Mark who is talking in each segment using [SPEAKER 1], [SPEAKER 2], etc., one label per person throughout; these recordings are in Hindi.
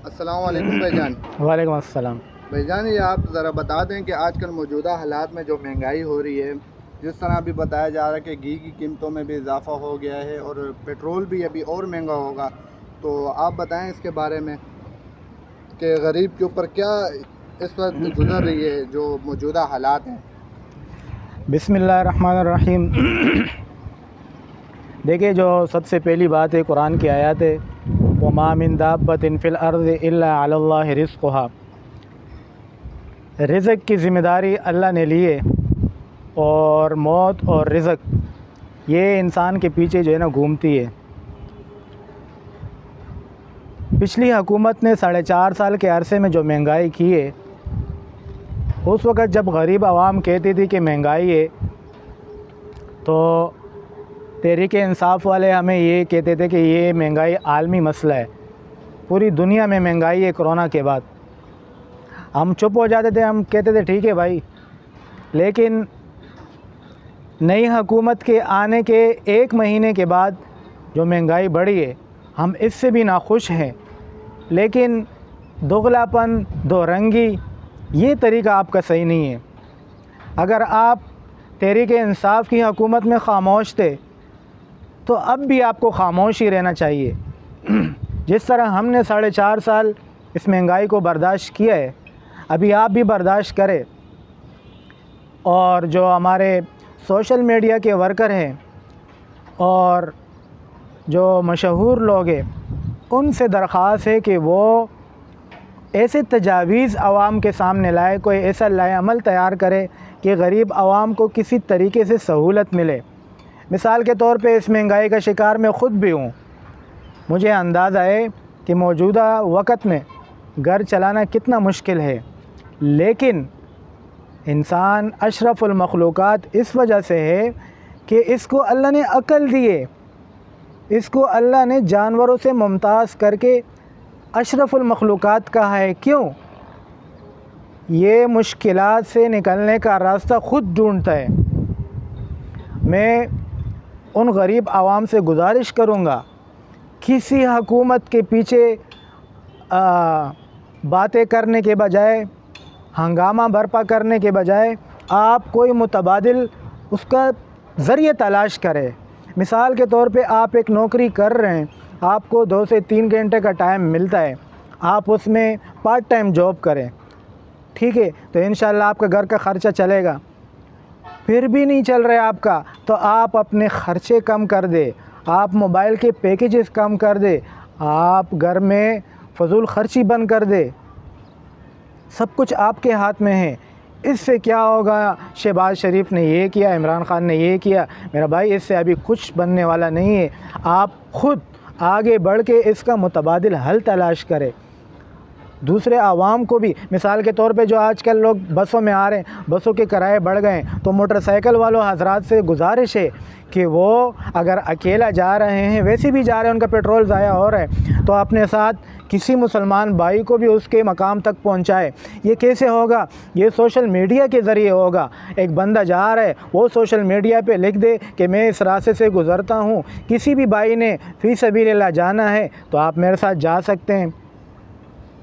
[SPEAKER 1] अस्सलाम वालेकुम भाईजान।
[SPEAKER 2] वालेकुम अस्सलाम।
[SPEAKER 1] भाईजान, ये आप ज़रा बता दें कि आजकल मौजूदा हालात में जो महंगाई हो रही है, जिस तरह अभी बताया जा रहा है कि घी की कीमतों में भी इजाफ़ा हो गया है और पेट्रोल भी अभी और महंगा होगा, तो आप बताएं इसके बारे में कि गरीब के ऊपर क्या इस वक्त गुजर रही है जो मौजूदा हालात हैं।
[SPEAKER 2] बिस्मिल्लाहिर्रहमानिर्रहीम। देखिए, जो सबसे पहली बात है कुरान की आयत है, वमा मिन दाब्बतिन फिल अर्ज़ि इल्ला अलल्लाहि रिज़्क़ुहा। रिज़्क़ की ज़िम्मेदारी अल्लाह ने ली है और मौत और रिज़्क़ ये इंसान के पीछे जो है ना घूमती है। पिछली हुकूमत ने 4.5 साल के अरसे में जो महंगाई की है, उस वक़्त जब गरीब आवाम कहती थी कि महंगाई है, तो तहरीक इंसाफ वाले हमें ये कहते थे कि ये महंगाई आलमी मसला है, पूरी दुनिया में महंगाई है कोरोना के बाद। हम चुप हो जाते थे, हम कहते थे ठीक है भाई। लेकिन नई हुकूमत के आने के 1 महीने के बाद जो महंगाई बढ़ी है, हम इससे भी नाखुश हैं। लेकिन दोगलापन, दो रंगी, ये तरीका आपका सही नहीं है। अगर आप तहरीक इंसाफ की हुकूमत में ख़ामोश थे तो अब भी आपको ख़ामोश ही रहना चाहिए। जिस तरह हमने 4.5 साल इस महंगाई को बर्दाश्त किया है, अभी आप भी बर्दाश्त करें। और जो हमारे सोशल मीडिया के वर्कर हैं और जो मशहूर लोग हैं, उनसे दरख्वास्त है कि वो ऐसे तजावीज़ आवाम के सामने लाए, कोई ऐसा लाएअमल तैयार करे कि गरीब आवाम को किसी तरीके से सहूलत मिले। मिसाल के तौर पे इस महंगाई का शिकार मैं ख़ुद भी हूँ। मुझे अंदाज़ा है कि मौजूदा वक़्त में घर चलाना कितना मुश्किल है, लेकिन इंसान अशरफुल मखलूक़ात इस वजह से है कि इसको अल्लाह ने अक़ल दी है। इसको अल्लाह ने जानवरों से मुमताज़ करके अशरफुल मखलूक़ात कहा है। क्यों? ये मुश्किलात से निकलने का रास्ता ख़ुद ढूंढता है। मैं उन गरीब आवाम से गुजारिश करूँगा, किसी हुकूमत के पीछे बातें करने के बजाय, हंगामा बर्पा करने के बजाय, आप कोई मुतबादिल उसका ज़रिए तलाश करें। मिसाल के तौर पे आप एक नौकरी कर रहे हैं, आपको 2 से 3 घंटे का टाइम मिलता है, आप उसमें पार्ट टाइम जॉब करें, ठीक है, तो इंशाल्लाह आपका घर का ख़र्चा चलेगा। फिर भी नहीं चल रहा है आपका, तो आप अपने ख़र्चे कम कर दे, आप मोबाइल के पैकेजेस कम कर दे, आप घर में फ़जूल ख़र्ची बंद कर दे। सब कुछ आपके हाथ में है। इससे क्या होगा, शहबाज शरीफ ने ये किया, इमरान ख़ान ने ये किया, मेरा भाई इससे अभी कुछ बनने वाला नहीं है। आप ख़ुद आगे बढ़ के इसका मुतबादिल हल तलाश करें। दूसरे आवाम को भी, मिसाल के तौर पे जो आजकल लोग बसों में आ रहे हैं, बसों के किराए बढ़ गए, तो मोटरसाइकिल वालों हजरात से गुजारिश है कि वो अगर अकेला जा रहे हैं, वैसे भी जा रहे हैं, उनका पेट्रोल ज़ाया हो रहा है, तो अपने साथ किसी मुसलमान भाई को भी उसके मकाम तक पहुंचाए। ये कैसे होगा? ये सोशल मीडिया के ज़रिए होगा। एक बंदा जा रहा है, वो सोशल मीडिया पे लिख दे कि मैं इस रास्ते से गुज़रता हूँ, किसी भी भाई ने फ़ी सबीलिल्लाह जाना है तो आप मेरे साथ जा सकते हैं।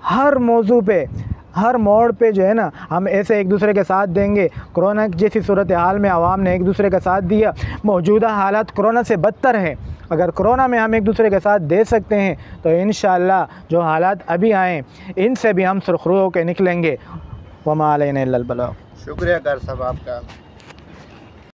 [SPEAKER 2] हर मौजू पे, हर मोड़ पे जो है ना, हम ऐसे एक दूसरे के साथ देंगे। कोरोना जैसी सूरत हाल में आवाम ने एक दूसरे का साथ दिया। मौजूदा हालात कोरोना से बदतर है। अगर कोरोना में हम एक दूसरे के साथ दे सकते हैं तो इंशाअल्लाह जो हालात अभी आए, इनसे भी हम सुरखरू होकर निकलेंगे। वमा अलैना इल्लल बलाग।
[SPEAKER 1] शुक्रिया कर साहब आपका।